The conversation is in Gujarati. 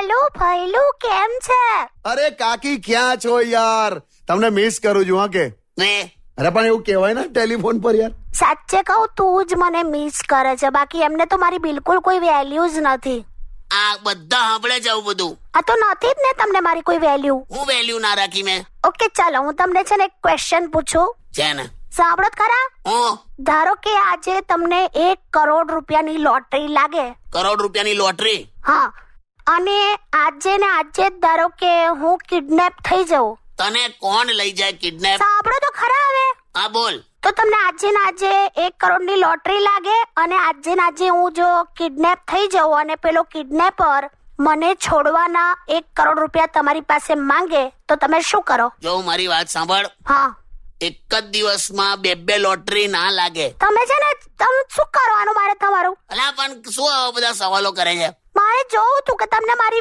બોલો ભૈલું કેમ છે? અરે કાકી ક્યાં છો યાર? તમને મિસ કરું છું. હા કે અરે પણ એવું કહેવાય ને ટેલિફોન પર યાર. સાચે કહું તું જ મને મિસ કરે છે, બાકી એમને તો મારી બિલકુલ કોઈ વેલ્યુ જ નથી. આ બધા સાંભળે જ આવું બધું. આ તો નથી જ ને તમને મારી કોઈ વેલ્યુ. હું વેલ્યુ ના રાખી મેં. ઓકે ચાલો હું તમને છે ને એક ક્વેશ્ચન પૂછું, છે ને સાંભળો જ ખરા. હું ધારો કે આજે તમને 1 કરોડ રૂપિયાની લોટરી લાગે. કરોડ રૂપિયાની લોટરી. હા, અને આજે ને આજે જ ધારો કે હું કિડનેપ થઈ જાઉં. તને કોણ લઈ જાય કિડનેપ? સાંભળો તો ખરા હવે. હા બોલ. તો તમને આજે ને આજે 1 કરોડની લોટરી લાગે અને આજે ને આજે હું જો કિડનેપ થઈ જાઉં અને પેલો કિડનેપર મને છોડવાના 1 કરોડ રૂપિયા તમારી પાસે માંગે તો તમે શું કરો? જો મારી વાત સાંભળ. હા, એક જ દિવસમાં બે લોટરી ના લાગે. તમે છે ને તમે શું કરવાનું મારે તમારું? અલા પણ શું આવા બધા સવાલો કરે છે? મારે જોવું તું કે તમને મારી